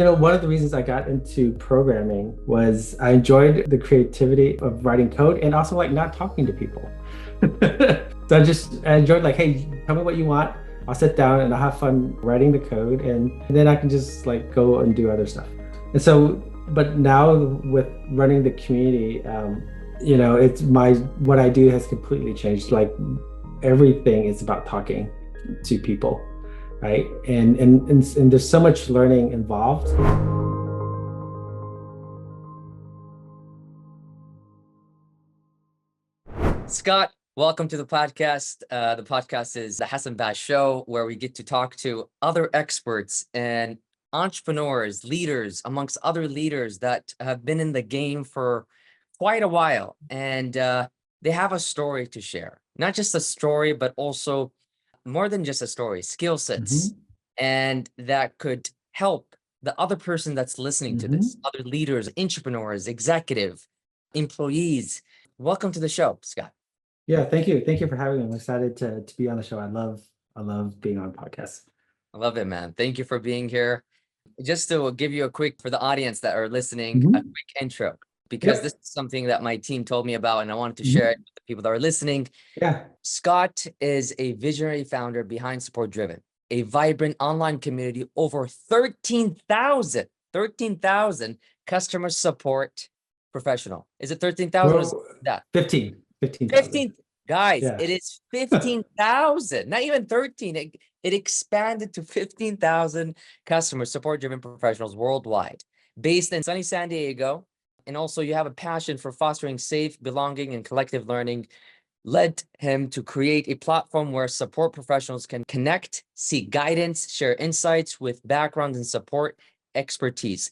one of the reasons I got into programming was I enjoyed the creativity of writing code and also like not talking to people. So I enjoyed like, hey, tell me what you want. I'll sit down and I'll have fun writing the code and then I can just like go and do other stuff. And so, but now with running the community, it's what I do has completely changed. Like everything is about talking to people, right? And there's so much learning involved. Scott, welcome to the podcast. The podcast is the Hassan Bash Show, where we get to talk to other experts and entrepreneurs, leaders, amongst other leaders that have been in the game for quite a while. And they have a story to share. Not just a story, but also more than just a story, skill sets. Mhm. And that could help the other person that's listening to this, other leaders, entrepreneurs, executive, employees. Welcome to the show, Scott. Yeah, thank you. Thank you for having me. I'm excited to be on the show. I love being on podcasts. I love it, man. Thank you for being here. Just to give you a quick, for the audience that are listening, a Mhm. quick intro, because this Yep. is something that my team told me about and I wanted to share Mhm. it with the people that are listening. Yeah. Scott is a visionary founder behind Support Driven, a vibrant online community, over 13,000 customer support professional. Is it 13,000 or is Well, that? 15,000. 15, guys, Yeah. it is 15,000, not even 13. It expanded to 15,000 customer support driven professionals worldwide, based in sunny San Diego. And also, you have a passion for fostering safe, belonging, and collective learning, led him to create a platform where support professionals can connect, seek guidance, share insights with backgrounds and support expertise.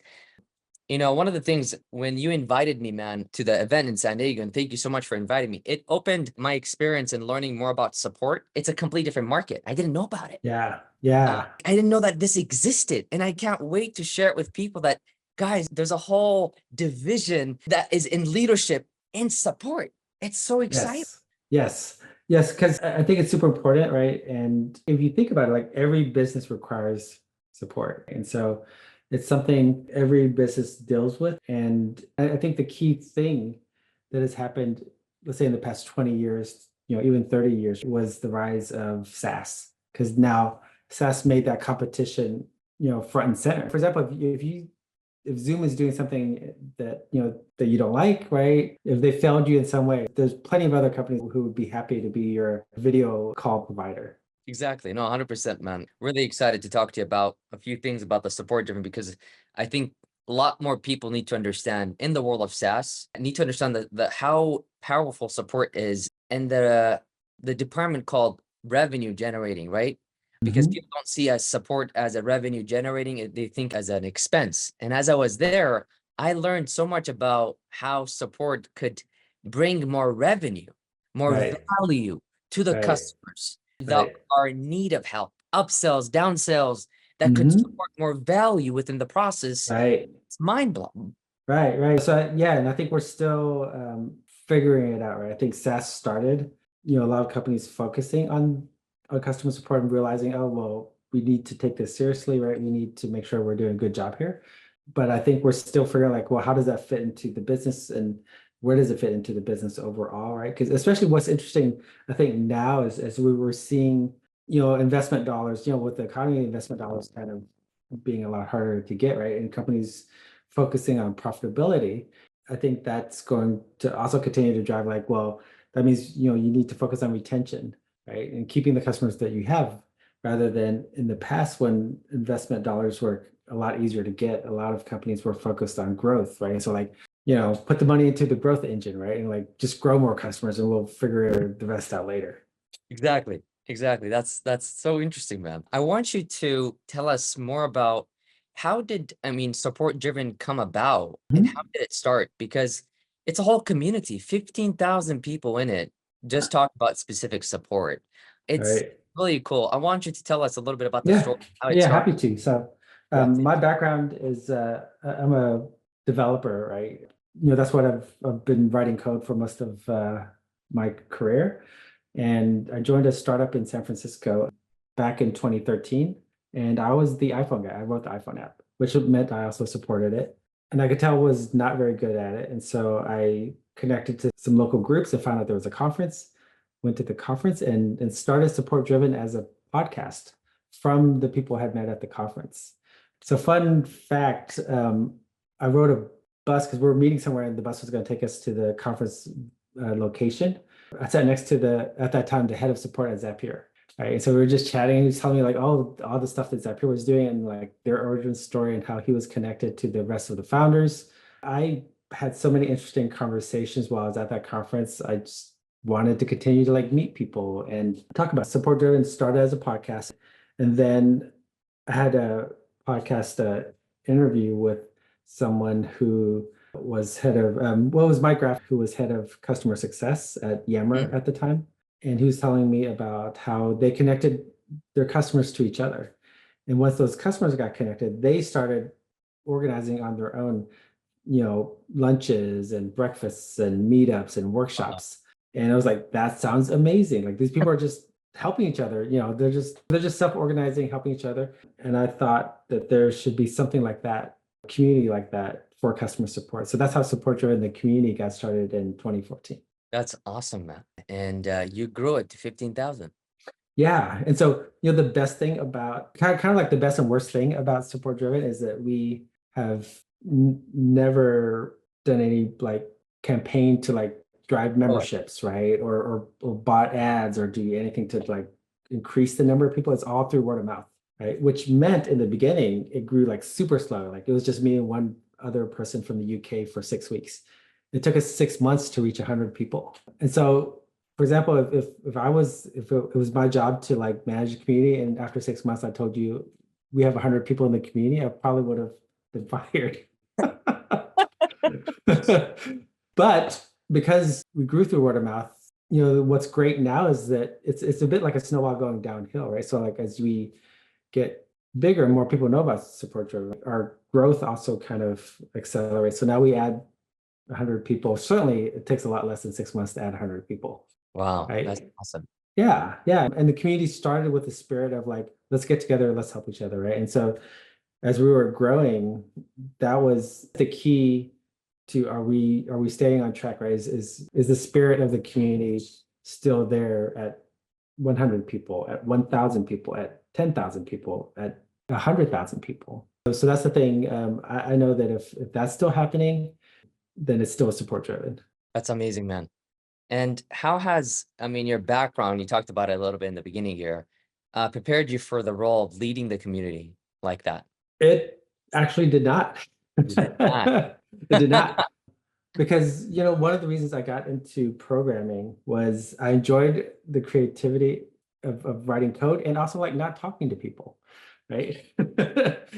One of the things when you invited me, man, to the event in San Diego, and thank you so much for inviting me, it opened my experience in learning more about support. It's a completely different market. I didn't know about it. Yeah. Yeah. I didn't know that this existed. And I can't wait to share it with people that, guys, there's a whole division that is in leadership and support. It's so exciting. Yes. Yes. Yes. Because I think it's super important, right? And if you think about it, like every business requires support. And so it's something every business deals with. And I think the key thing that has happened, let's say in the past 20 years, even 30 years, was the rise of SaaS. Because now SaaS made that competition, front and center. For example, if Zoom is doing something that you don't like, right? If they failed you in some way, there's plenty of other companies who would be happy to be your video call provider. Exactly. No, 100%, man. Really excited to talk to you about a few things about the support driven, because I think a lot more people need to understand in the world of SaaS, need to understand the how powerful support is, and the department called revenue generating, right? Because Mhm. people don't see as support as a revenue generating, they think as an expense. And as I was there, I learned so much about how support could bring more revenue, more Right, value to the right, customers that right. are in need of help, upsells, downsells, that could Mhm. support more value within the process. Right, It's mind blowing. right, right. So yeah, and I think we're still figuring it out, right? I think SaaS started, a lot of companies focusing on customer support and realizing, oh, well, we need to take this seriously, right? We need to make sure we're doing a good job here. But I think we're still figuring like, well, how does that fit into the business and where does it fit into the business overall, right? Because especially what's interesting, I think now is as we were seeing, investment dollars, with the economy, investment dollars kind of being a lot harder to get, right? And companies focusing on profitability, I think that's going to also continue to drive like, well, that means, you need to focus on retention, right? And keeping the customers that you have rather than in the past when investment dollars were a lot easier to get. A lot of companies were focused on growth, right? So like, put the money into the growth engine, right? And like just grow more customers and we'll figure the rest out later. Exactly. Exactly. That's so interesting, man. I want you to tell us more about how did, support driven come about and how Mhm. did it start? Because it's a whole community, 15,000 people in it, just talk about specific support. All It's right. really cool. I want you to tell us a little bit about the Yeah. story, how it Yeah, started. happy to. So Yeah, please. my background is I'm a developer, right? That's what I've been writing code for most of my career. And I joined a startup in San Francisco back in 2013. And I was the iPhone guy. I wrote the iPhone app, which meant I also supported it. And I could tell I was not very good at it. And so I connected to some local groups and found out there was a conference, went to the conference and started Support Driven as a podcast from the people I had met at the conference. So fun fact, I rode a bus because we were meeting somewhere and the bus was going to take us to the conference location. I sat next to at that time, the head of support at Zapier. Right. And so we were just chatting and he was telling me like, oh, all the stuff that Zapier was doing and like their origin story and how he was connected to the rest of the founders. I had so many interesting conversations while I was at that conference. I just wanted to continue to like meet people and talk about Support Driven. Started as a podcast. And then I had a podcast interview with someone who was head of, was Mike Graff, who was head of customer success at Yammer at the time. And he was telling me about how they connected their customers to each other. And once those customers got connected, they started organizing on their own, lunches and breakfasts and meetups and workshops. And I was like, that sounds amazing. Like these people are just helping each other, they're just self-organizing, helping each other. And I thought that there should be something like that, a community like that for customer support. So that's how Support Driven, the community, got started in 2014. That's awesome, man. And you grew it to 15,000. Yeah. And so, the best thing about kind of like the best and worst thing about Support Driven is that we have never done any like campaign to like drive memberships, right? Or bought ads or do anything to like increase the number of people. It's all through word of mouth, right? Which meant in the beginning, it grew like super slow. Like it was just me and one other person from the UK for 6 weeks. It took us 6 months to reach 100 people. And so, for example, if it was my job to like manage the community, and after 6 months I told you we have 100 people in the community, I probably would have been fired. But because we grew through word of mouth, what's great now is that it's a bit like a snowball going downhill, right? So like as we get bigger and more people know about Support Driven, our growth also kind of accelerates. So now we add 100 people. Certainly it takes a lot less than 6 months to add 100 people. Wow, right? that's awesome. Yeah. And the community started with the spirit of like, let's get together, let's help each other, right? And so as we were growing, that was the key to are we staying on track, right? Is the spirit of the community still there at 100 people, at 1,000 people, at 10,000 people, at 100,000 people? So that's the thing. I know that if that's still happening, then it's still Support Driven. That's amazing, man. And how has, your background, you talked about it a little bit in the beginning here, prepared you for the role of leading the community like that? It actually did not. It did not. Because, one of the reasons I got into programming was I enjoyed the creativity of writing code and also like not talking to people, right?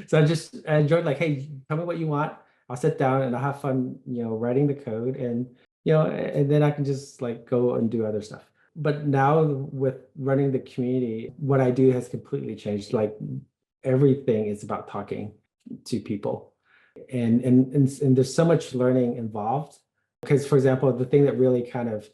So I enjoyed like, hey, tell me what you want. I'll sit down and I'll have fun, writing the code and, and then I can just like go and do other stuff. But now with running the community, what I do has completely changed. Like everything is about talking to people. And there's so much learning involved. Because, for example, the thing that really kind of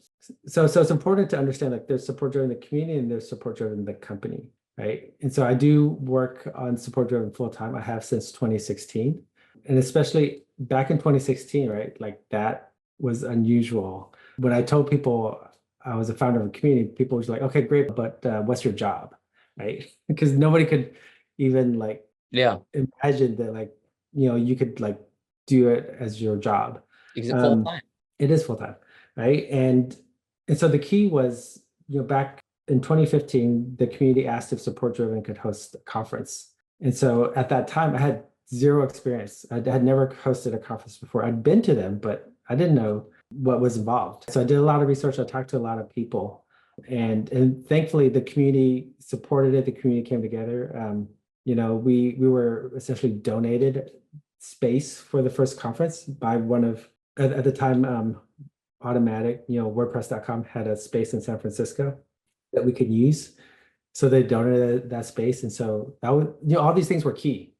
so it's important to understand like there's Support Driven the community and there's Support Driven the company, right? And so I do work on Support Driven full time. I have since 2016, and especially back in 2016, right? Like that was unusual. When I told people I was a founder of a community, people were like, "Okay, great, but what's your job?" Right? Because nobody could even like imagine that like you could like do it as your job. Is it full time? It is full time, right? And so the key was, back in 2015, the community asked if Support Driven could host a conference. And so at that time, I had zero experience. I had never hosted a conference before. I'd been to them, but I didn't know what was involved. So I did a lot of research. I talked to a lot of people, and thankfully the community supported it. The community came together. We were essentially donated space for the first conference by one of at the time Automatic, WordPress.com had a space in San Francisco that we could use. So they donated that space. And so that was, all these things were key,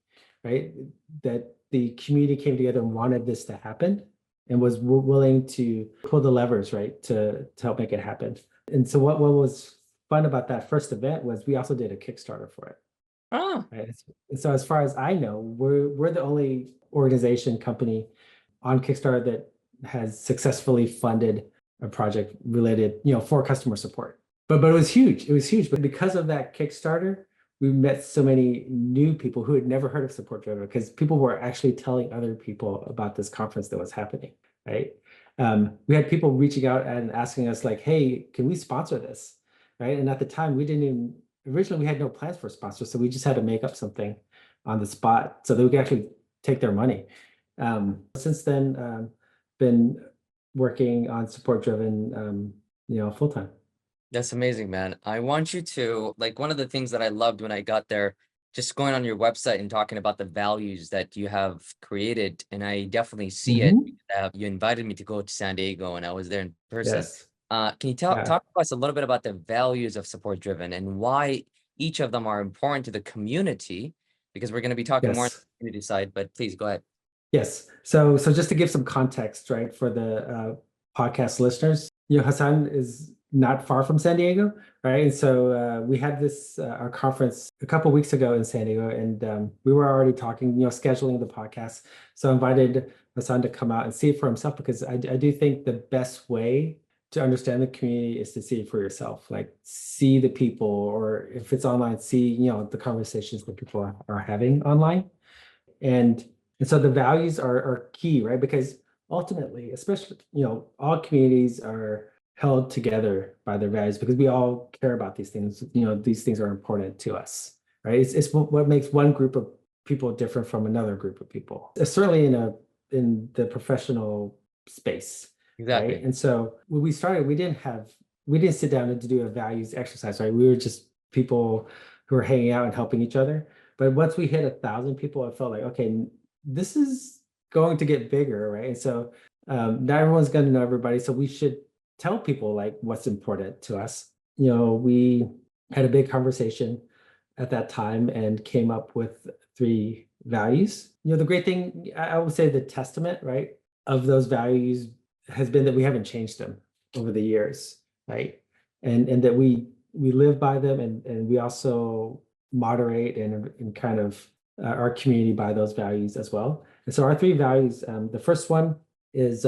right? That the community came together and wanted this to happen and was willing to pull the levers, right, to help make it happen. And so what was fun about that first event was we also did a Kickstarter for it. Oh, right? So as far as I know, we're the only organization company on Kickstarter that has successfully funded a project related, for customer support. But it was huge. It was huge. But because of that Kickstarter, we met so many new people who had never heard of Support Driven because people were actually telling other people about this conference that was happening, right? We had people reaching out and asking us like, "Hey, can we sponsor this?" Right? And at the time, we didn't even originally we had no plans for sponsors, so we just had to make up something on the spot so that we could actually take their money. Since then, been working on support driven, full time. that's amazing, man. I want you to, like, one of the things that I loved when I got there, just going on your website and talking about the values that you have created, and I definitely see it. Mhm. You invited me to go to San Diego, and I was there in person. Yes. Can you talk Yeah. to us a little bit about the values of support driven and why each of them are important to the community? Because we're going to be talking more on Yes. the community side, but please go ahead. Yes. So just to give some context, right, for the podcast listeners, Hassan is not far from San Diego, right? And so we had this our conference a couple weeks ago in San Diego, and we were already talking, scheduling the podcast. So I invited Hassan to come out and see it for himself because I do think the best way to understand the community is to see it for yourself, like see the people, or if it's online, see the conversations that people are having online. And so the values are key, right? Because ultimately, especially, all communities are held together by their values because we all care about these things. These things are important to us, right? It's what makes one group of people different from another group of people. Certainly in the professional space, right? Exactly. And so when we started, we didn't sit down and to do a values exercise, right? We were just people who were hanging out and helping each other. But once we hit 1,000 people, I felt like, okay, this is going to get bigger, right? And so not everyone's going to know everybody. So we should tell people like what's important to us. We had a big conversation at that time and came up with 3 values. The great thing, I would say the testament, right, of those values has been that we haven't changed them over the years, right? And that we live by them and we also moderate and kind of our community by those values as well. And so our 3 values, the first one is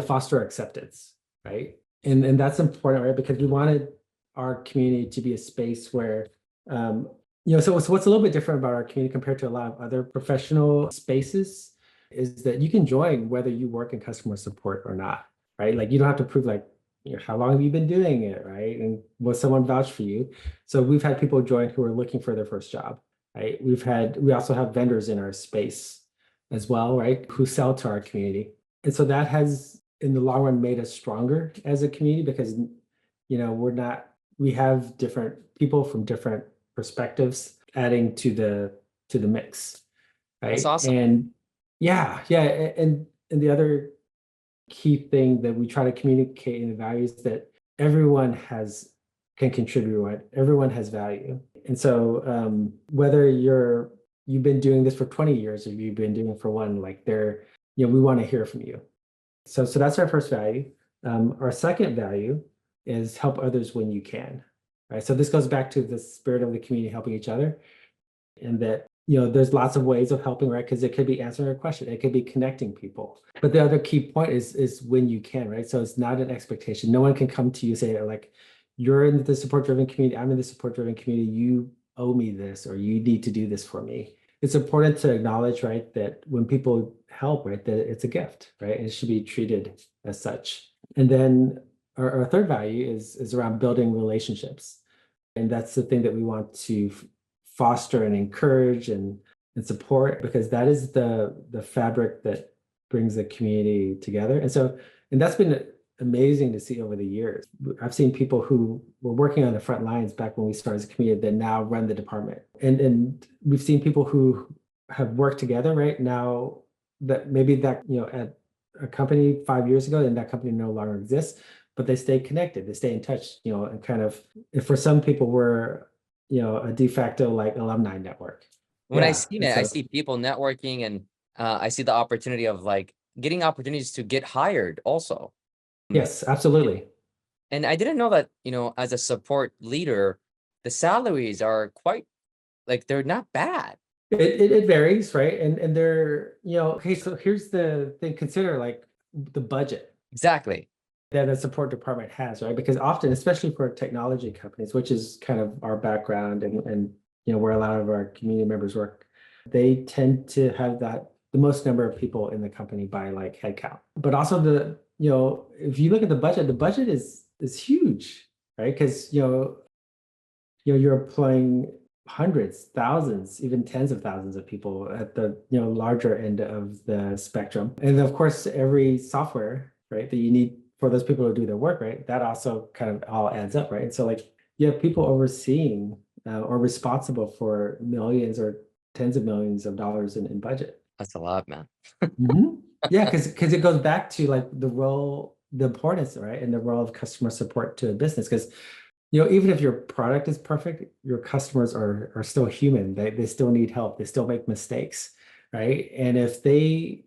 foster acceptance, right? And that's important, right? Because we wanted our community to be a space where so what's a little bit different about our community compared to a lot of other professional spaces is that you can join whether you work in customer support or not, right? Like you don't have to prove like how long have you been doing it, right? And will someone vouch for you? So we've had people join who are looking for their first job, right? We also have vendors in our space as well, right? Who sell to our community. And so that has in the long run made us stronger as a community because we have different people from different perspectives adding to the mix, That's right? awesome. And yeah, and the other key thing that we try to communicate in the values that everyone can contribute, right? Everyone has value. And so whether you've been doing this for 20 years or you've been doing it for one, like we want to hear from you. So that's our first value. Our second value is help others when you can. Right. So this goes back to the spirit of the community helping each other. And that, there's lots of ways of helping, right? Because it could be answering a question, it could be connecting people. But the other key point is when you can, right? So it's not an expectation. No one can come to you say like, you're in the support driven community, I'm in the support driven community, you owe me this or you need to do this for me. It's important to acknowledge, right, that when people help, right, that it's a gift, right? And it should be treated as such. And then our third value is around building relationships. And that's the thing that we want to foster and encourage and support because that is the fabric that brings the community together. And that's been amazing to see over the years. I've seen people who were working on the front lines back when we started as a community that now run the department. And we've seen people who have worked together right now that maybe that, at a company 5 years ago and that company no longer exists, but they stay connected, they stay in touch, and kind of, if for some people we're, a de facto like alumni network. When I Yeah. see And it, I so, see people networking and I see the opportunity of like getting opportunities to get hired also. Mm. yes, absolutely. And I didn't know that, as a support leader, the salaries are quite like they're not bad. It varies, right? And they're, okay, so here's the thing, consider like the budget Exactly. that a support department has, right? Because often, especially for technology companies, which is kind of our background and where a lot of our community members work, they tend to have the most number of people in the company by like headcount. But also if you look at the budget is huge, right? Because you're employing hundreds, thousands, even tens of thousands of people at the larger end of the spectrum. And of course, every software, right, that you need for those people to do their work, right, that also kind of all adds up, right? And so like you have people overseeing or responsible for millions or tens of millions of dollars in budget. That's a lot, man. Mhm. Yeah, because it goes back to like the role, the importance, right, and the role of customer support to a business. Because even if your product is perfect, your customers are still human. They still need help. They still make mistakes, right? And if they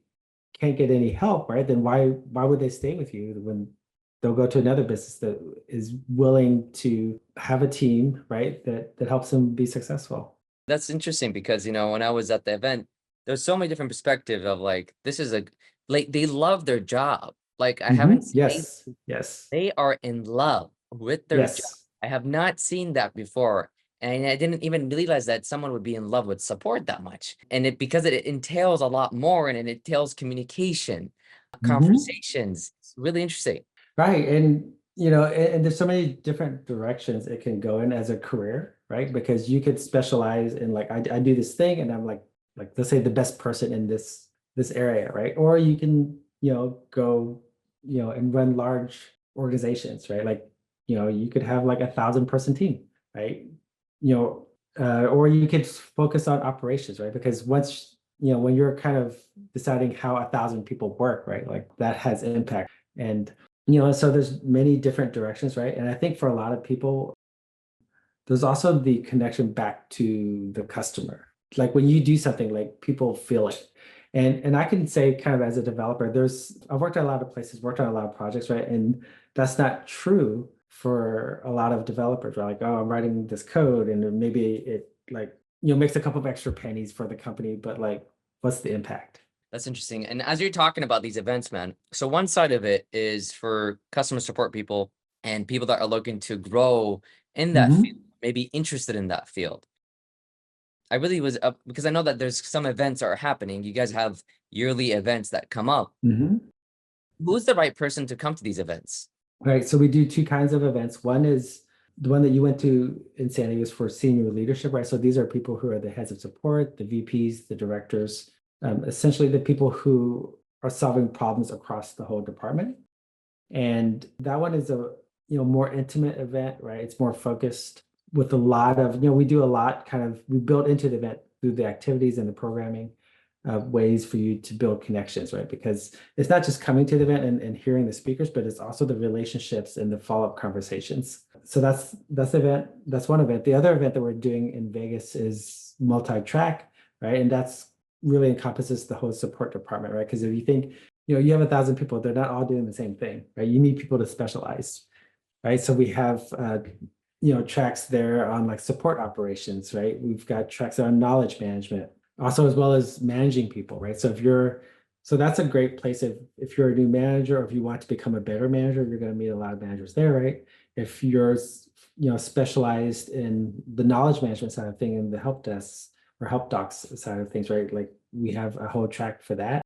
can't get any help, right, then why would they stay with you when they'll go to another business that is willing to have a team, right, that helps them be successful. That's interesting because, when I was at the event, there's so many different perspectives of like, this is like they love their job. Like I haven't Mhm. seen, Yes, yes, they are in love with their job. yes. I have not seen that before. And I didn't even realize that someone would be in love with support that much. And because it entails a lot more and it entails communication, Mhm. conversations. It's really interesting. Right. And there's so many different directions it can go in as a career, right? Because you could specialize in like I do this thing and I'm like let's say the best person in this area, right? Or you can, go, and run large organizations, right? Like, you could have like 1,000-person team, right? Or you could focus on operations, right? Because once, when you're kind of deciding how 1,000 people work, right? Like that has impact. And so there's many different directions, right? And I think for a lot of people, there's also the connection back to the customer. Like when you do something, like people feel it. And I can say kind of as a developer, I've worked at a lot of places, worked on a lot of projects, right? And that's not true for a lot of developers, right? Like, oh, I'm writing this code and then maybe it like, makes a couple of extra pennies for the company, but like, what's the impact? That's interesting. And as you're talking about these events, man, so one side of it is for customer support people and people that are looking to grow in that field, Hmm. maybe interested in that field. I really was up because I know that there's some events are happening. You guys have yearly events that come up. Hmm. Who's the right person to come to these events? Right. So we do two kinds of events. One is the one that you went to in San Diego is for senior leadership, right? So these are people who are the heads of support, the VPs, the directors, essentially the people who are solving problems across the whole department. And that one is a more intimate event, right? It's more focused with a lot of we do a lot kind of we build into the event through the activities and the programming ways for you to build connections, right? Because it's not just coming to the event and hearing the speakers, but it's also the relationships and the follow-up conversations. So that's the event. That's one event. The other event that we're doing in Vegas is multi-track, right? And that's really encompasses the whole support department, right? Because if you think, you have 1,000 people, they're not all doing the same thing, right? You need people to specialize, right? So we have tracks there on like support operations, right? We've got tracks on knowledge management, also as well as managing people, right? So that's a great place if you're a new manager or if you want to become a better manager, you're going to meet a lot of managers there, right? If you're specialized in the knowledge management side of thing and the help desks or help docs side of things, right? Like we have a whole track for that.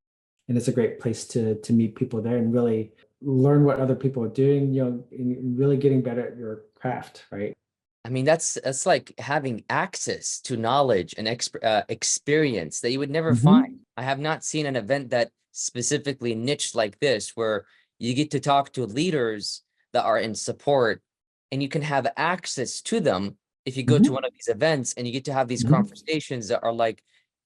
And it's a great place to meet people there and really learn what other people are doing, and really getting better at your craft, right? I mean, that's like having access to knowledge and experience that you would never find. Hmm. I have not seen an event that specifically niched like this, where you get to talk to leaders that are in support and you can have access to them if you go to one Hmm. of these events and you get to have these Hmm. conversations that are like,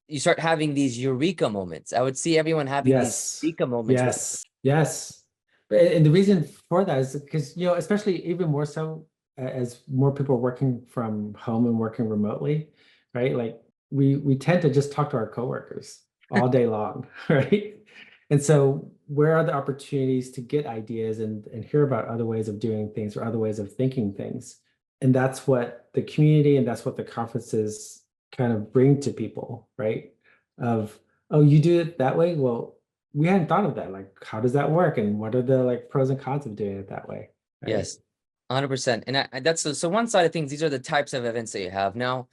you start having these eureka moments. I would see everyone having these Yes, eureka moments with, yes, yes. And the reason for that is because, especially even more so as more people are working from home and working remotely, right? Like we tend to just talk to our coworkers all day long, right? And so where are the opportunities to get ideas and hear about other ways of doing things or other ways of thinking things? And that's what the community and that's what the conferences kind of bring to people, right? Of, oh, you do it that way? Well, we hadn't thought of that. Like, how does that work? And what are the like pros and cons of doing it that way? Right. Yes, 100%. And that's so one side of things, these are the types of events that you have. Now,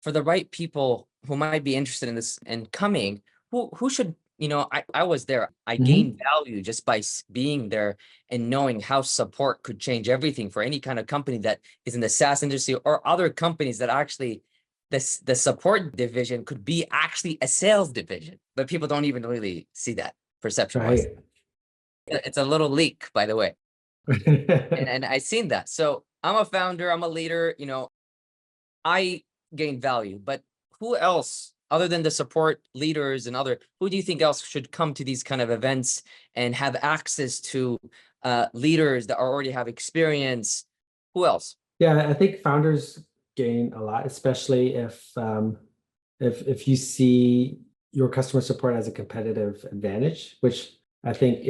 for the right people who might be interested in this and coming, who should, I was there. I Mhm. gained value just by being there and knowing how support could change everything for any kind of company that is in the SaaS industry or other companies that actually the support division could be actually a sales division, but people don't even really see that perception wise. Right. It's a little leak, by the way. And I seen that. So I'm a founder, I'm a leader, I gain value, but who else other than the support leaders and who do you think else should come to these kind of events and have access to leaders that already have experience? Who else? Yeah, I think founders gain a lot, especially if you see your customer support as a competitive advantage, which I think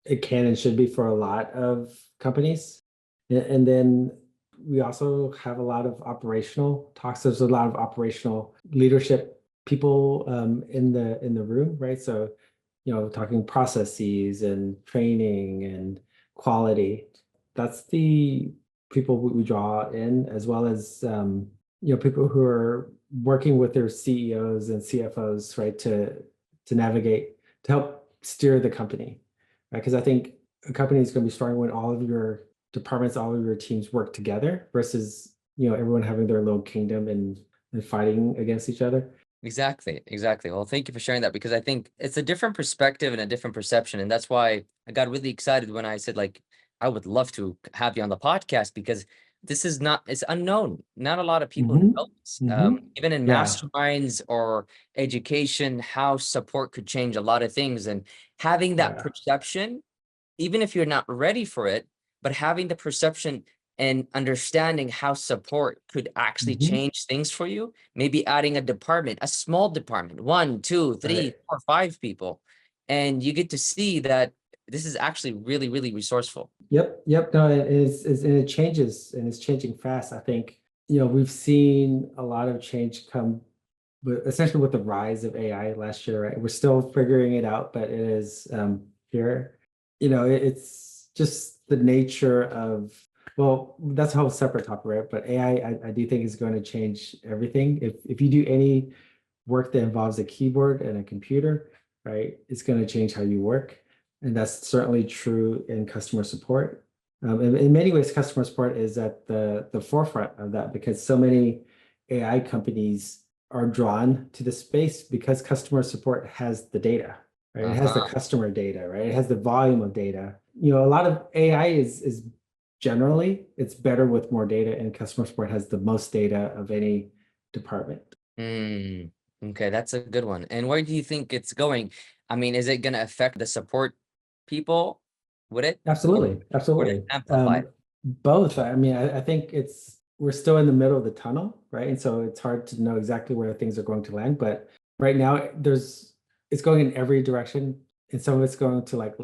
it can and should be for a lot of companies. And then we also have a lot of operational talks. There's a lot of operational leadership people in the room, right? So, talking processes and training and quality. That's the people we draw in, as well as people who are working with their CEOs and CFOs, right, to navigate, to help steer the company, right? Because I think a company is going to be strong when all of your departments, all of your teams work together versus everyone having their little kingdom and fighting against each other. Exactly, exactly. Well, thank you for sharing that because I think it's a different perspective and a different perception. And that's why I got really excited when I said, like, I would love to have you on the podcast because this is not, it's unknown. Not a lot of people Hmm. know this. Hmm. Even in Yeah. masterminds or education, how support could change a lot of things. And having that Yeah. perception, even if you're not ready for it, but having the perception and understanding how support could actually Hmm. change things for you, maybe adding a department, a small department, one, two, three, Right. four, five people, and you get to see that this is actually really, really resourceful. Yep, yep. No, it is, and it changes, and it's changing fast. I think, we've seen a lot of change come, but essentially with the rise of AI last year, right? We're still figuring it out, but it is here. It's just the nature of, well, that's a whole separate topic, right? But AI, I do think is going to change everything. If you do any work that involves a keyboard and a computer, right, it's going to change how you work. And that's certainly true in customer support. In many ways, customer support is at the forefront of that because so many AI companies are drawn to the space because customer support has the data, right? It has the Uh-huh. customer data, right? It has the volume of data. A lot of AI is generally it's better with more data, and customer support has the most data of any department. Mm, okay, that's a good one. And where do you think it's going? I mean, is it going to affect the support people? Would it? Or Absolutely, would it absolutely. amplify it? Both. I mean, I think we're still in the middle of the tunnel, right? And so it's hard to know exactly where things are going to land. But right now, it's going in every direction, and some of it's going to like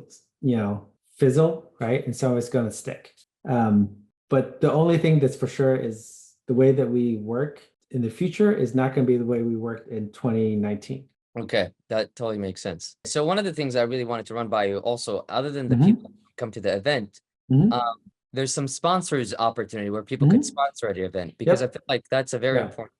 fizzle, right? And some of it's going to stick. Um, but the only thing that's for sure is the way that we work in the future is not going to be the way we worked in 2019. Okay, that totally makes sense. So one of the things I really wanted to run by you also, other than the people Hmm. who come to the event, Hmm. um, there's some sponsors opportunity where people could Hmm. sponsor at your event because I Yep. feel like that's a very Yeah. important.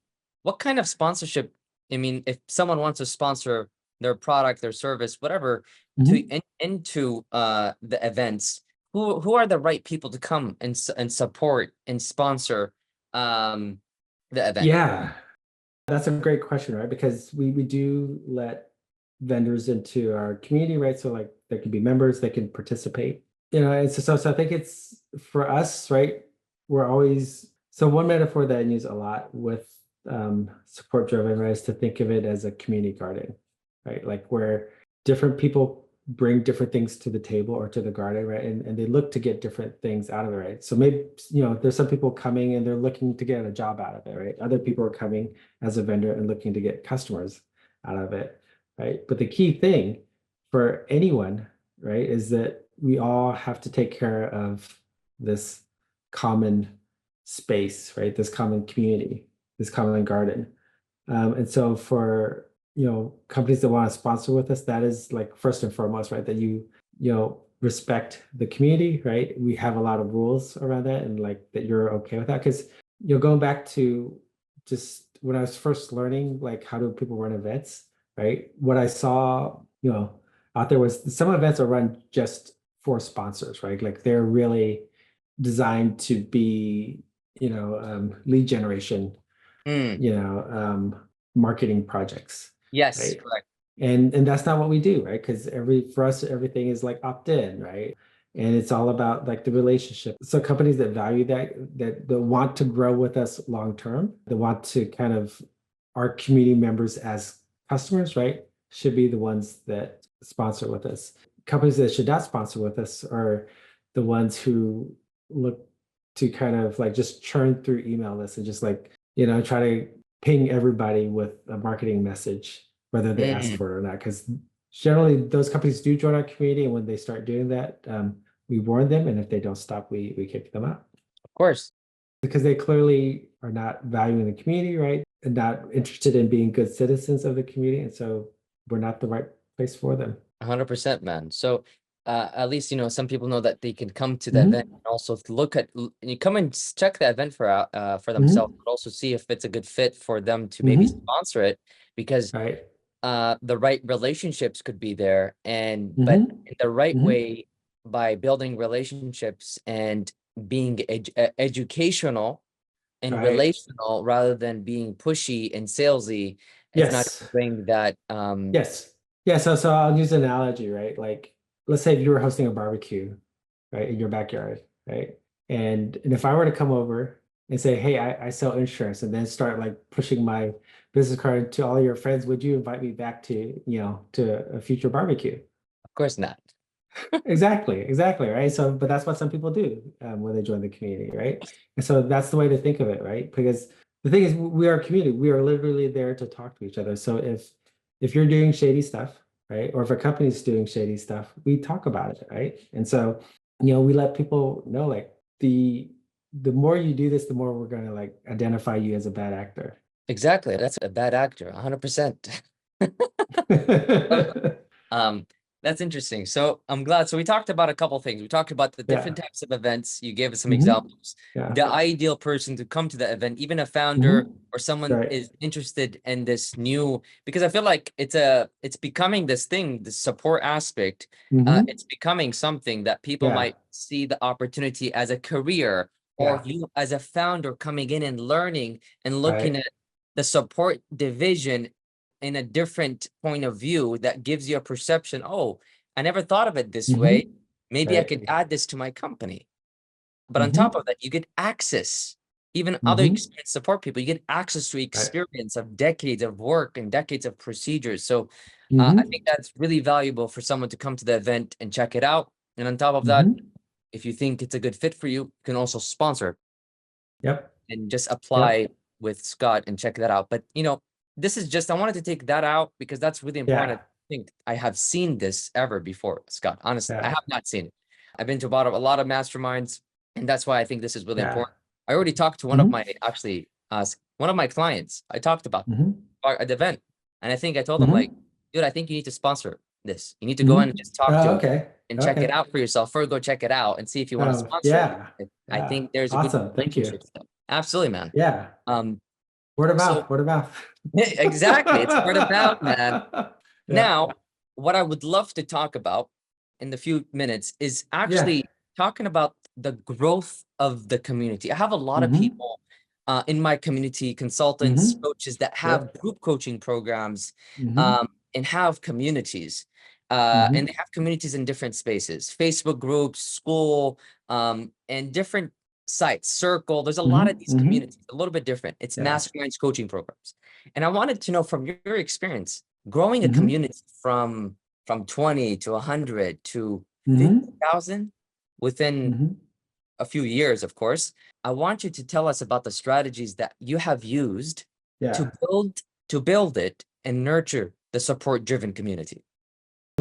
What kind of sponsorship? I mean, if someone wants to sponsor their product, their service, whatever, Hmm. into the events, who are the right people to come and support and sponsor um the event? Yeah. That's a great question, right? Because we do let vendors into our community, right? So like they can be members, they can participate. And so I think it's for us, right? We're always so one metaphor that I use a lot with support driven, right, is to think of it as a community garden, right? Like where different people bring different things to the table or to the garden, right? And they look to get different things out of it, right? So maybe, there's some people coming and they're looking to get a job out of it, right? Other people are coming as a vendor and looking to get customers out of it, right? But the key thing for anyone, right, is that we all have to take care of this common space, right? This common community, this common garden. And so for, companies that want to sponsor with us, that is like first and foremost, right? That respect the community, right? We have a lot of rules around that, and like that you're okay with that. Because going back to just when I was first learning like how do people run events, right? What I saw, out there was some events are run just for sponsors, right? Like they're really designed to be, lead generation, Mm, marketing projects, yes, right? correct. And that's not what we do, right? Because for us, everything is like opt-in, right? And it's all about like the relationship. So companies that value that want to grow with us long term, that want to kind of our community members as customers, right? Should be the ones that sponsor with us. Companies that should not sponsor with us are the ones who look to kind of like just churn through email lists and just like, try to ping everybody with a marketing message, whether they ask Mm, for it or not. Because generally those companies do join our community, and when they start doing that, we warn them, and if they don't stop, we kick them out of course. because they clearly are not valuing the community, right? And not interested in being good citizens of the community. And so we're not the right place for them. 100%, man. So, at least, some people know that they can come to the event Hmm. and also look at, and you come and check the event for themselves, Hmm. but also see if it's a good fit for them to maybe Hmm. sponsor it, because Right. the right relationships could be there, but Hmm. in the right Hmm. way, by building relationships and being educational and Right. relational rather than being pushy and salesy, it's not Yes. gonna bring that Yes. Yeah. So I'll use an analogy, right? Like, let's say if you were hosting a barbecue, right, in your backyard, right? And if I were to come over and say, hey, I sell insurance, and then start like pushing my business card to all your friends, would you invite me back to, to a future barbecue? of course not. Exactly, right? So, but that's what some people do when they join the community, right? And so that's the way to think of it, right? Because the thing is, we are a community. We are literally there to talk to each other. So if you're doing shady stuff, right, or if a company's doing shady stuff, we talk about it, right? And so, we let people know, like the more you do this, the more we're gonna like identify you as a bad actor. Exactly. That's a bad actor, 100%. Um, that's interesting. So I'm glad. So we talked about a couple things. We talked about the Yeah. different types of events. You gave us some Hmm. examples. Yeah. The ideal person to come to the event, even a founder Hmm. or someone Right. is interested in this new, because I feel like it's becoming this thing, the support aspect. Hmm. It's becoming something that people Yeah. might see the opportunity as a career, or Yeah. you as a founder coming in and learning and looking Right. at the support division in a different point of view that gives you a perception. Oh, I never thought of it this way. Hmm. Maybe I Right. could add this to my company. But on top Hmm. of that, you get access, even other Hmm. experienced support people, you get access to Right. experience of decades of work and decades of procedures. So I Hmm. think that's really valuable for someone to come to the event and check it out. And on top of that, Hmm. if you think it's a good fit for you, you can also sponsor Yep. and just Yep. apply with Scott and check that out. But this is just I wanted to take that out because that's really important. Yeah. I think I have seen this ever before, Scott. Honestly, I Yeah. have not seen it. I've been to a lot of masterminds, and that's why I think this is really Yeah. important. I already talked to one of Hmm. my actually one of my clients. I talked about Hmm. at the event, and I think I told them like, Hmm. dude, I think you need to sponsor this. You need to go Hmm. in and just talk Oh, to okay. and check it Okay. out for yourself. First, go check it out and see if you want to Oh, sponsor it. yeah. I Yeah. think there's a good Awesome. Thank you. relationship still. Absolutely, man. Yeah. Um, Word of so mouth. Word of mouth. exactly, it's word of mouth, man. Yeah. Now, what I would love to talk about in the few minutes is Yeah. actually talking about the growth of the community. I have a lot of Hmm. people in my community, consultants, Hmm. coaches that have Yep. group coaching programs Hmm. and have communities. And they Hmm. have communities in different spaces, Facebook groups, school, and different sites, circle. There's a lot of Hmm. these Hmm. communities, a little bit different. It's Yeah. masterminds coaching programs. And I wanted to know from your experience, growing a Hmm. community from 20 to 100 to Hmm. 50,000 within Hmm. a few years, of course. I want you to tell us about the strategies that you have used to Yeah. build it and nurture the support driven community.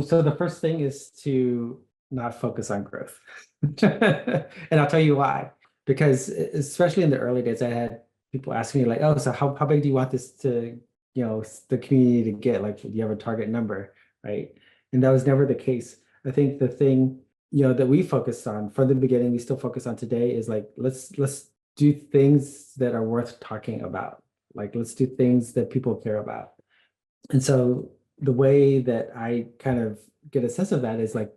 So the first thing is to not focus on growth. And I'll tell you why. Because especially in the early days, I had people asking me like, oh, so how big do you want this to the community to get, like, do you have a target number, right? And that was never the case. I think the thing, that we focused on from the beginning, we still focus on today, is like, let's do things that are worth talking about. Like, let's do things that people care about. And so the way that I kind of get a sense of that is like,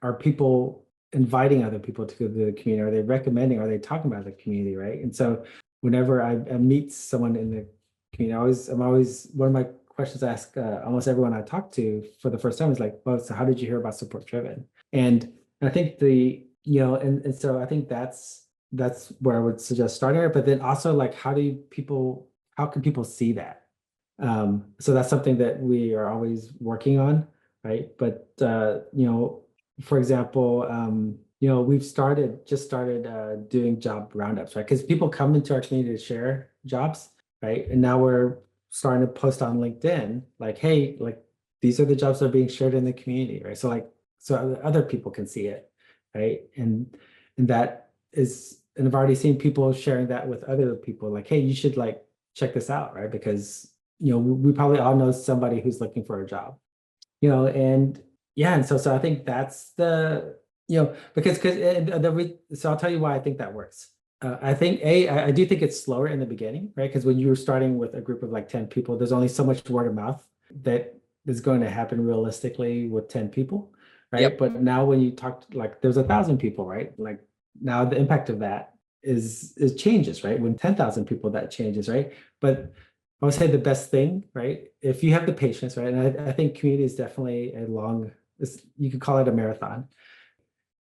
are people inviting other people to the community? Are they recommending? Are they talking about the community, right? And so whenever I meet someone in the community, I'm always one of my questions I ask almost everyone I talk to for the first time is like, well, so how did you hear about Support Driven? And I think and so I think that's where I would suggest starting it. But then also, like, how can people see that? So that's something that we are always working on, right? But for example, we've just started doing job roundups, right? Because people come into our community to share jobs, right? And now we're starting to post on LinkedIn, like, hey, like, these are the jobs that are being shared in the community, right? So other people can see it, right? And that is, and I've already seen people sharing that with other people, like, hey, you should, like, check this out, right? Because we probably all know somebody who's looking for a job, and yeah, and so I think that's so I'll tell you why I think that works. I think I do think it's slower in the beginning, right? Because when you're starting with a group of like 10 people, there's only so much word of mouth that is going to happen realistically with 10 people, right? Yep. But now when you talk, like, there's 1,000 people, right? Like, now the impact of that is changes, right? When 10,000 people, that changes, right? But I would say the best thing, right? If you have the patience, right? And I think community is definitely you could call it a marathon,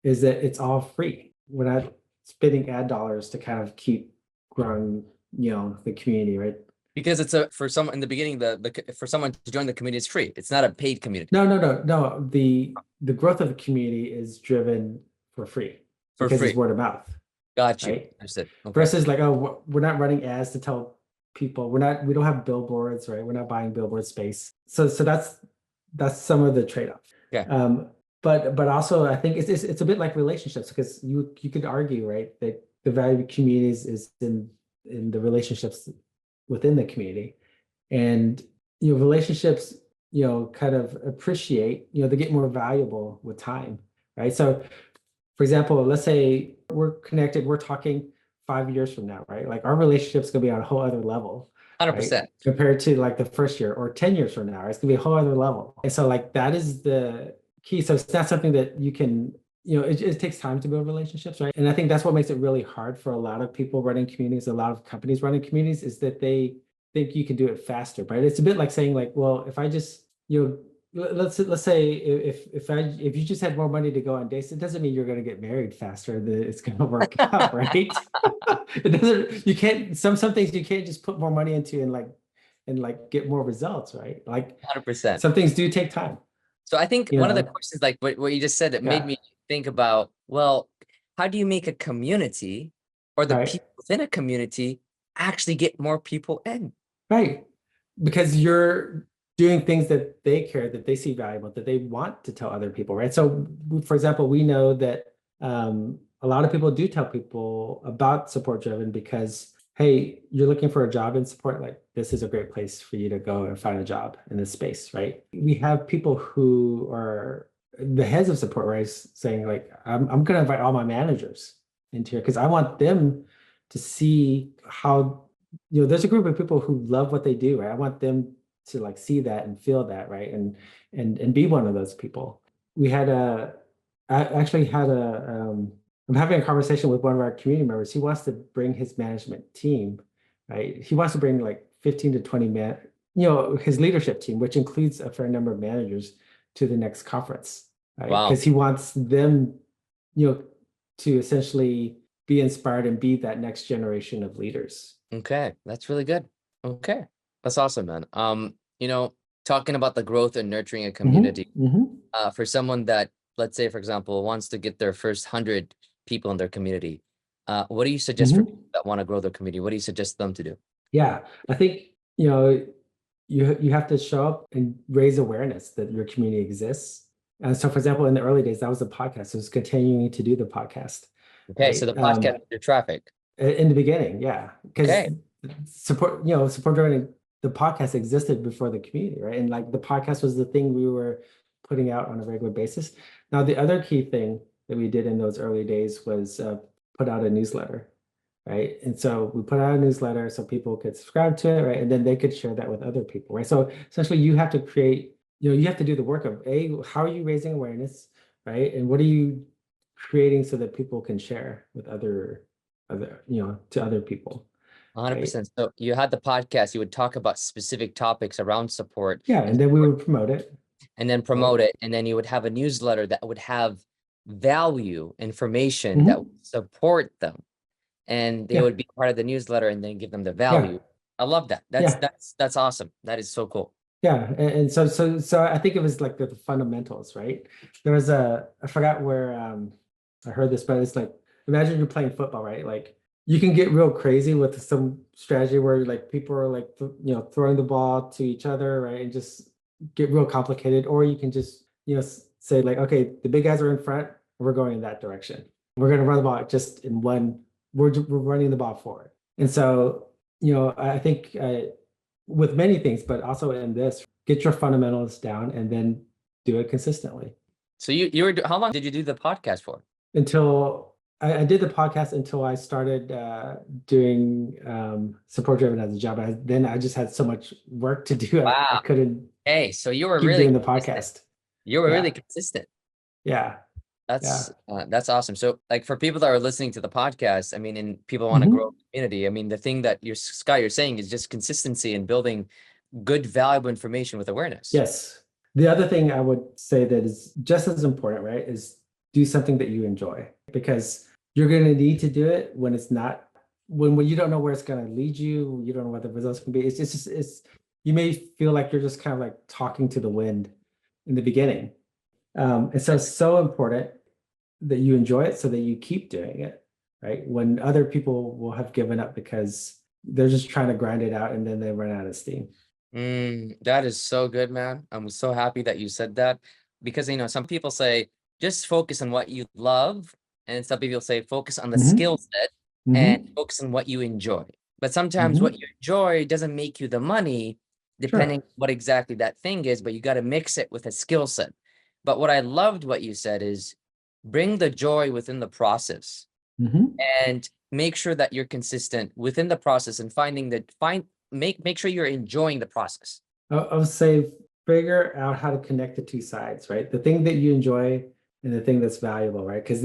is that it's all free. We're not spending ad dollars to kind of keep growing, the community, right? Because it's for someone in the beginning, for someone to join the community, it's free. It's not a paid community. No. The growth of the community is driven for free For because free. it's word of mouth. Got you. Right? Understood. Okay. Versus like, oh, we're not running ads to tell people. We don't have billboards, right? We're not buying billboard space. So that's some of the trade-off. Okay. But also I think it's a bit like relationships, because you could argue, right, that the value of communities is in the relationships within the community, and relationships kind of appreciate, they get more valuable with time, right? So for example, let's say we're connected, we're talking 5 years from now, right? Like, our relationship's gonna be on a whole other level, 100%. right? Compared to like the first year, or 10 years from now, it's gonna be a whole other level. And so, like, that is the key. So it's not something that you can, it takes time to build relationships, right? And I think that's what makes it really hard for a lot of people running communities, a lot of companies running communities, is that they think you can do it faster, right? It's a bit like saying, like, well, if I just, let's say if you just had more money to go on dates, it doesn't mean you're going to get married faster, that it's going to work out, right? It doesn't. You can't. Some things you can't just put more money into and get more results, right? Like, 100%. some things do take time. So I think one of the questions, like what you just said, that made me think about, well, how do you make a community, or the people within a community, actually get more people in? Right. Because you're doing things that they care, that they see valuable, that they want to tell other people, right? So, for example, we know that a lot of people do tell people about Support Driven because, hey, you're looking for a job in support, like, this is a great place for you to go and find a job in this space, right? We have people who are the heads of support, right, saying, like, I'm going to invite all my managers into here because I want them to see how, there's a group of people who love what they do, right? I want them to, like, see that and feel that, right? And be one of those people. I'm having a conversation with one of our community members. He wants to bring his management team, right? He wants to bring like 15 to 20 his leadership team, which includes a fair number of managers, to the next conference, right? Wow. Because he wants them, to essentially be inspired and be that next generation of leaders. Okay, that's really good. Okay, that's awesome, man. Talking about the growth and nurturing a community, for someone that, let's say, for example, wants to get their first 100 people in their community, what do you suggest for people that want to grow their community? What do you suggest them to do? Yeah, I think, you have to show up and raise awareness that your community exists. And so, for example, in the early days, that was the podcast. So it's continuing to do the podcast. Okay, right? so the podcast, your traffic. In the beginning, yeah, because support driven the podcast existed before the community, right? And like the podcast was the thing we were putting out on a regular basis. Now, the other key thing that we did in those early days was put out a newsletter, right? And so we put out a newsletter so people could subscribe to it, right? And then they could share that with other people, right? So essentially, you have to create, you have to do the work of how are you raising awareness, right? And what are you creating so that people can share with other, to other people, right? 100%. So you had the podcast, you would talk about specific topics around support. Yeah, and then we would promote it. And then promote it. And then you would have a newsletter that would have value information that would support them. And they would be part of the newsletter and then give them the value. I love that. That's awesome. That is so cool. Yeah, and so I think it was like the fundamentals, right? There was I forgot where I heard this, but it's like, imagine you're playing football, right? Like you can get real crazy with some strategy where like people are like throwing the ball to each other, right? And just get real complicated. Or you can just say like, okay, the big guys are in front, we're going in that direction. We're going to run the ball just in one. We're running the ball forward. And so I think with many things, but also in this, get your fundamentals down and then do it consistently. So you were, how long did you do the podcast for? Until I did the podcast until I started doing support driven as a job. Then I just had so much work to do. Wow. I couldn't. Hey, so you were keep really doing the consistent. podcast. You were really consistent. Yeah. That's awesome. So like for people that are listening to the podcast, I mean, and people want to grow a community, I mean, the thing that Scott, you're saying is just consistency and building good, valuable information with awareness. Yes. The other thing I would say that is just as important, right, is do something that you enjoy, because you're going to need to do it when it's not, when you don't know where it's going to lead you, you don't know what the results can be. It's you may feel like you're just kind of like talking to the wind in the beginning. And so it's so important that you enjoy it so that you keep doing it, right? When other people will have given up because they're just trying to grind it out and then they run out of steam. That is so good, man. I'm so happy that you said that, because some people say just focus on what you love, and some people say focus on the skill set and focus on what you enjoy. But sometimes what you enjoy doesn't make you the money, depending what exactly that thing is, but you got to mix it with a skill set. But what I loved what you said is bring the joy within the process and make sure that you're consistent within the process and make sure you're enjoying the process. I would say figure out how to connect the two sides, right? The thing that you enjoy and the thing that's valuable, right? Because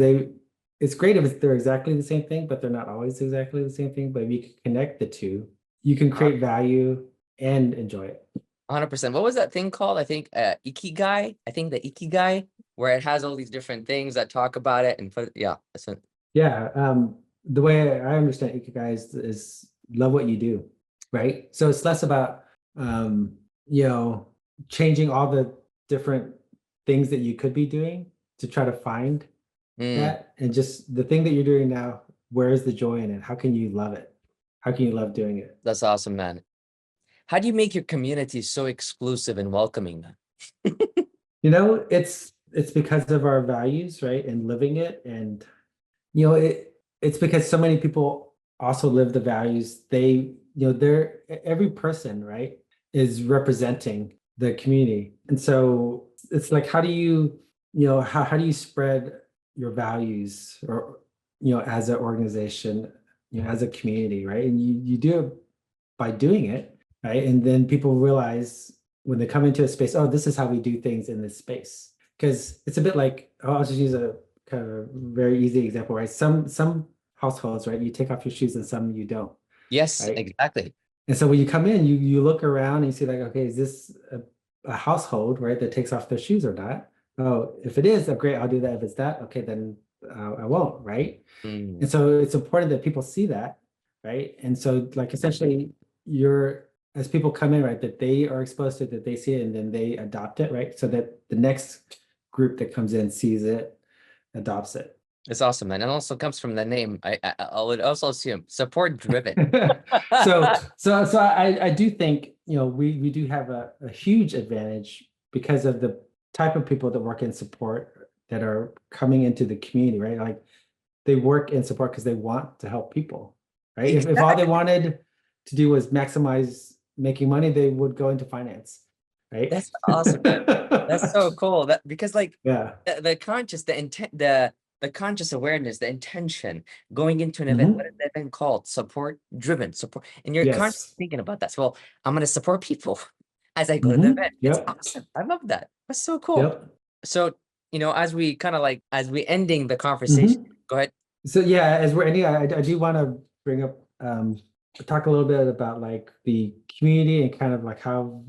it's great if they're exactly the same thing, but they're not always exactly the same thing. But if you can connect the two, you can create value and enjoy it. 100%. What was that thing called? I think Ikigai. I think the Ikigai, where it has all these different things that talk about it and put it. Yeah, that's it. Yeah. The way I understand Ikigai is love what you do, right? So it's less about changing all the different things that you could be doing to try to find that, and just the thing that you're doing now, where is the joy in it? How can you love it? How can you love doing it? That's awesome, man. How do you make your community so exclusive and welcoming, man? It's because of our values, right? And living it. And it's because so many people also live the values. Every person, right, is representing the community. And so it's like, how do you spread your values, or as an organization, as a community, right? And you do it by doing it, right? And then people realize when they come into a space, oh, this is how we do things in this space. Because it's a bit like, I'll just use a kind of very easy example, right? Some households, right, you take off your shoes and some you don't. Yes, right? Exactly. And so when you come in, you look around and you see like, okay, is this a household, right, that takes off their shoes or not? Oh, if it is, great, I'll do that. If it's that, okay, then I won't, right? And so it's important that people see that, right? And so like essentially as people come in, right, that they are exposed to it, that they see it, and then they adopt it, right? So that the next group that comes in sees it, adopts it. It's awesome, man. It also comes from the name. I would also assume support driven. So I do think, we do have a huge advantage because of the type of people that work in support that are coming into the community, right? Like they work in support because they want to help people, right? Exactly. If all they wanted to do was maximize making money, they would go into finance, right? That's awesome, man. That's so cool. That because like Yeah. the conscious, the intent, the conscious awareness, the intention going into an event. What Mhm. is the event called? Support driven support, and you're consciously Yes. thinking about that. So, well, I'm gonna support people as I go to the event. It's Yep. awesome. I love that. That's so cool. Yep. So, as we kind of like as we ending the conversation, Mhm. go ahead. So yeah, as we're ending, I do want to bring up talk a little bit about like the community and kind of like how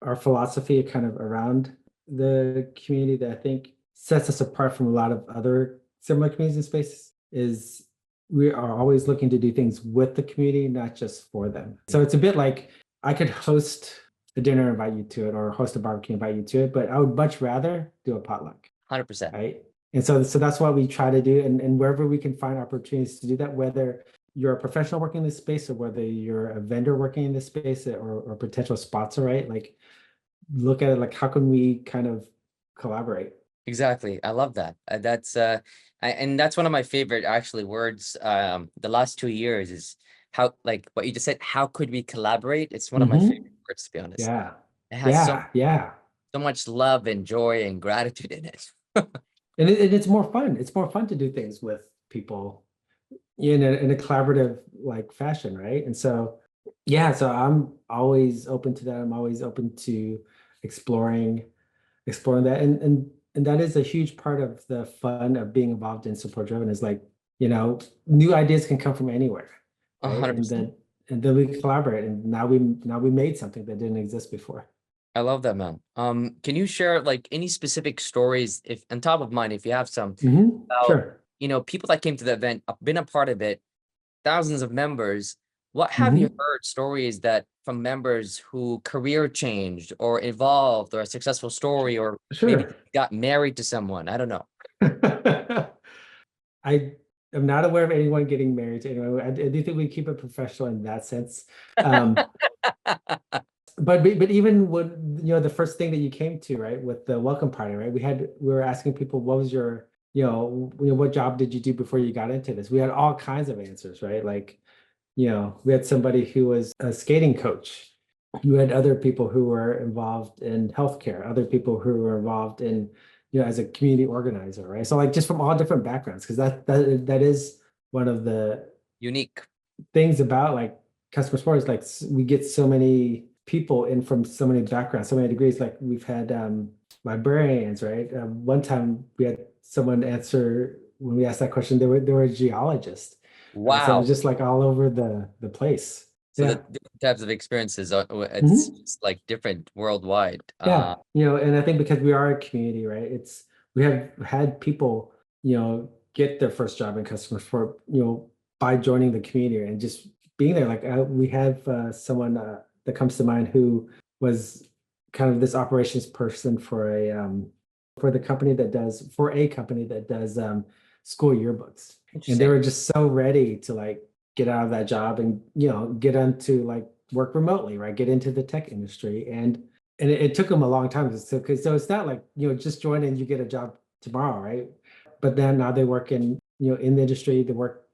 our philosophy kind of around the community that I think sets us apart from a lot of other similar communities and spaces is we are always looking to do things with the community, not just for them. So it's a bit like I could host a dinner, invite you to it, or host a barbecue, invite you to it, but I would much rather do a potluck. 100%. Right. And so that's what we try to do. And wherever we can find opportunities to do that, whether you're a professional working in this space or whether you're a vendor working in this space or potential sponsor, right? Like look at it like how can we kind of collaborate? Exactly. I love that. And that's one of my favorite actually words. The last 2 years is how, like what you just said, how could we collaborate? It's one of my favorite words, to be honest. Yeah. It has Yeah. Yeah. so much love and joy and gratitude in it. And it's more fun. It's more fun to do things with people in a collaborative like fashion, right? And so yeah, so I'm always open to that. I'm always open to exploring that. And that is a huge part of the fun of being involved in support driven is like, new ideas can come from anywhere, right? 100%. And then we collaborate and now we made something that didn't exist before. I love that, man. Can you share like any specific stories, if on top of mind, if you have some, about, Sure. people that came to the event, been a part of it, thousands of members. What have you Hmm. heard stories that from members who career changed or evolved or a successful story or maybe Sure. got married to someone? I don't know. I am not aware of anyone getting married to anyone. I do think we keep it professional in that sense. Um, but even when the first thing that you came to, right, with the welcome party, right, we were asking people what was your what job did you do before you got into this. We had all kinds of answers, right? Like we had somebody who was a skating coach. You had other people who were involved in healthcare, other people who were involved in as a community organizer, right? So like just from all different backgrounds, because that is one of the Unique. things about like customer support is like we get so many people in from so many backgrounds, so many degrees. Like we've had librarians, right? One time we had someone answer when we asked that question. They were a geologist, right? So it was Wow. just like all over the place. So the Yeah. different types of experiences are, it's Mhm. just like different worldwide. Yeah. And I think because we are a community, right? We have had people, get their first job in customer support, by joining the community and just being there. Like we have someone that comes to mind who was kind of this operations person for a company that does school yearbooks. And they Interesting. were just so ready to like get out of that job and get into like work remotely, right? Get into the tech industry. And it took them a long time. So it's not like, just join and you get a job tomorrow, right? But then now they work in the industry, they work,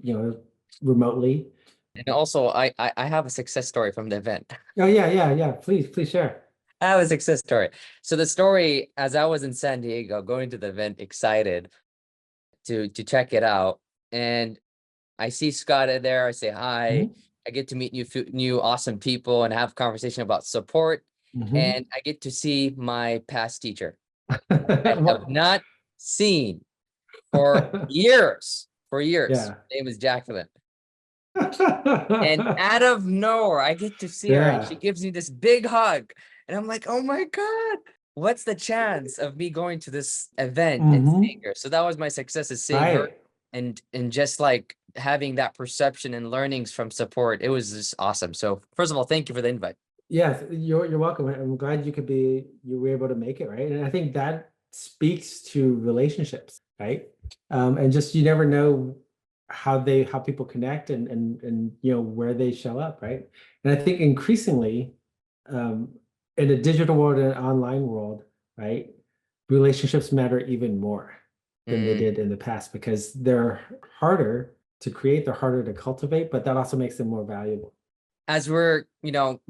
remotely. And also, I have a success story from the event. Oh yeah, yeah, yeah. Please share. I have a success story. So the story, as I was in San Diego, going to the event, excited to check it out, and I see Scott in there. I say hi. Mhm. I get to meet new awesome people and have conversation about support, Mhm. and I get to see my past teacher. I have not seen for years. For years. Yeah. Her name is Jacqueline. And out of nowhere, I get to see her and Yeah. she gives me this big hug. And I'm like, oh my God, what's the chance of me going to this event and seeing Hmm. her? So that was my success, is seeing her Right. and just like having that perception and learnings from support. It was just awesome. So first of all, thank you for the invite. Yes, you're welcome. I'm glad you were able to make it, right? And I think that speaks to relationships, right? And just you never know how people connect and where they show up, right? And I think increasingly, um, in a digital world and an online world, right, relationships matter even more than they Mm, did in the past because they're harder to create, they're harder to cultivate, but that also makes them more valuable. as we're,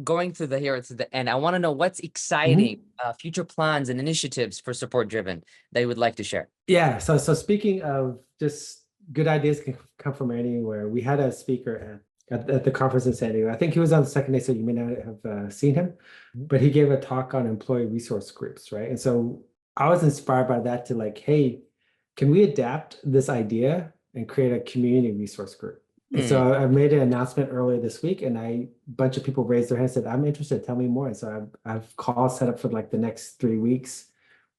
going through here to the end, I want to know what's exciting, future plans and initiatives for Support Driven that you would like to share. Yeah. So speaking of just good ideas can come from anywhere, we had a speaker at the conference in San Diego. I think he was on the second day, so you may not have seen him, but he gave a talk on employee resource groups, right? And so I was inspired by that to like, hey, can we adapt this idea and create a community resource group? And Hmm. so I made an announcement earlier this week, and a bunch of people raised their hands and said, "I'm interested. Tell me more." And so I've calls set up for like the next 3 weeks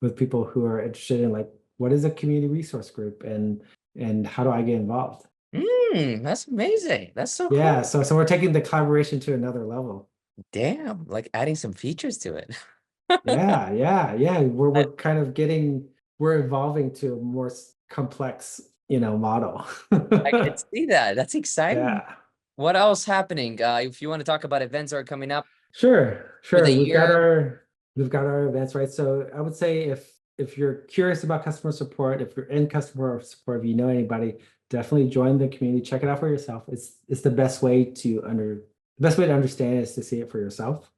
with people who are interested in like what is a community resource group and how do I get involved? That's amazing. That's so Yeah, cool. so we're taking the collaboration to another level. Damn, like adding some features to it. Yeah. We're I, we're kind of we're evolving to a more complex, model. I could see that. That's exciting. Yeah. What else happening? If you want to talk about events that are coming up Sure, for the sure. year. We've got our events, right? So I would say if you're curious about customer support, if you're in customer support, if you know anybody, definitely join the community. Check it out for yourself. It's the best way to understand is to see it for yourself,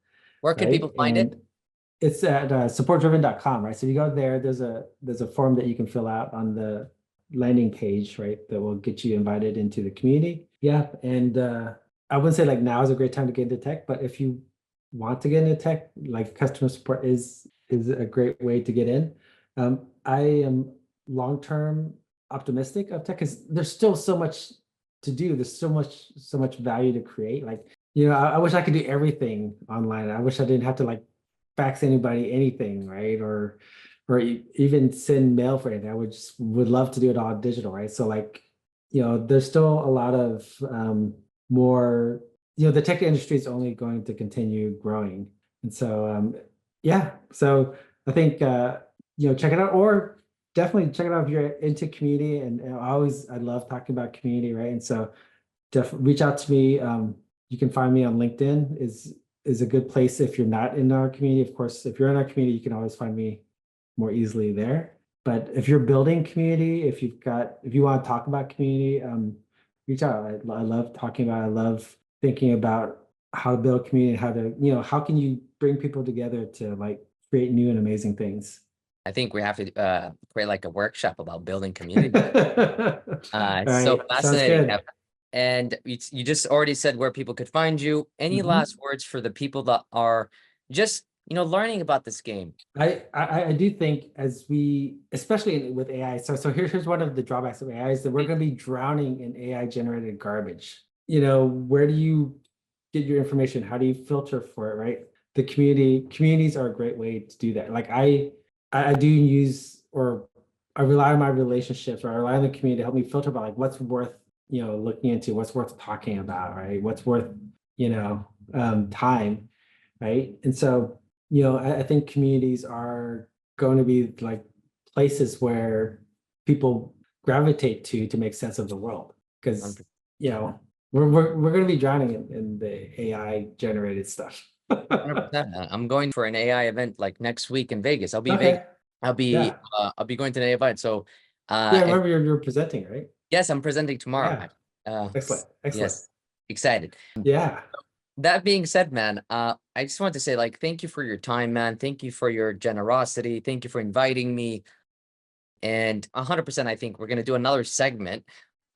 Where can right? people find it? And it's at supportdriven.com, right? So you go there, there's a form that you can fill out on the landing page, right? That will get you invited into the community. Yeah. And I wouldn't say like now is a great time to get into tech, but if you want to get into tech, like customer support is a great way to get in. I am long-term optimistic of tech because there's still so much to do. There's so much value to create. Like, I wish I could do everything online. I wish I didn't have to like fax anybody anything, right? Or even send mail for anything. I would love to do it all digital, right? So like, there's still a lot of more, the tech industry is only going to continue growing. And so yeah, so I think check it out, or definitely check it out if you're into community. And I love talking about community, right? And so reach out to me. You can find me on LinkedIn is a good place if you're not in our community. Of course, if you're in our community, you can always find me more easily there. But if you're building community, if you want to talk about community, reach out. I love talking about. I love thinking about how to build community, how can you bring people together to like create new and amazing things. I think we have to create like a workshop about building community. All It's so right, sounds fascinating. good. And you just already said where people could find you. Any Mhm. last words for the people that are just, learning about this game? I do think especially with AI, so here's one of the drawbacks of AI is that we're going to be drowning in AI generated garbage. Where do you get your information? How do you filter for it, right? Communities are a great way to do that. Like I do use, or I rely on my relationships, or I rely on the community to help me filter about like what's worth, looking into, what's worth talking about, right? What's worth, time, right? And so I think communities are going to be like places where people gravitate to make sense of the world because we're going to be drowning in the AI generated stuff. 100%. I'm going for an AI event like next week in Vegas. I'll be in Vegas. Okay. I'll be Yeah. uh, I'll be going to the event. So Yeah. I if remember you're presenting, right? yes, I'm presenting tomorrow. Yeah. Excellent. Excellent. Yes, excited. Yeah. That being said, man, I just want to say like thank you for your time, man. Thank you for your generosity. Thank you for inviting me. And 100%, I think we're gonna do another segment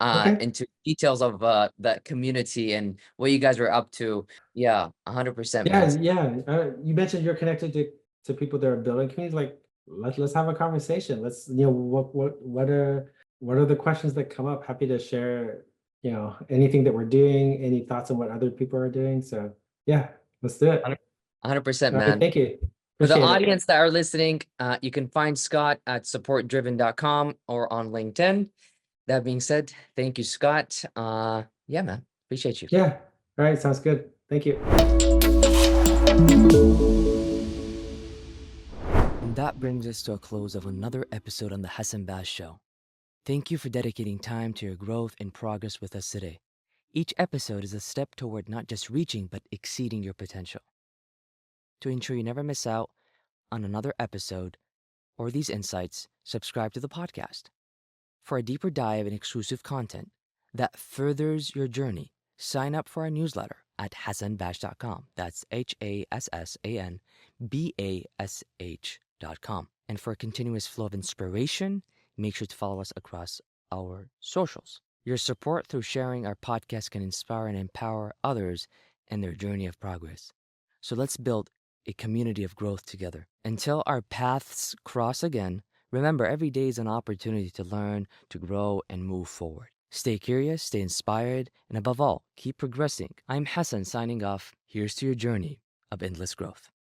Okay. into details of that community and what you guys are up to. Yeah, 100%, man. Yeah. You mentioned you're connected to people that are building communities. Like, let's have a conversation. Let's, what are the questions that come up? Happy to share, anything that we're doing, any thoughts on what other people are doing. So yeah, let's do it. 100%, All right. man. Thank you. For the Appreciate it. audience that are listening, you can find Scott at supportdriven.com or on LinkedIn. That being said, thank you, Scott. Yeah, man. Appreciate you. Yeah. All right. Sounds good. Thank you. And that brings us to a close of another episode on the Hassan Baz Show. Thank you for dedicating time to your growth and progress with us today. Each episode is a step toward not just reaching, but exceeding your potential. To ensure you never miss out on another episode or these insights, subscribe to the podcast. For a deeper dive and exclusive content that furthers your journey, sign up for our newsletter at hassanbash.com. That's HASSANBASH.com. And for a continuous flow of inspiration, make sure to follow us across our socials. Your support through sharing our podcast can inspire and empower others in their journey of progress. So let's build a community of growth together. Until our paths cross again, remember every day is an opportunity to learn, to grow, and move forward. Stay curious, stay inspired, and above all, keep progressing. I'm Hassan signing off. Here's to your journey of endless growth.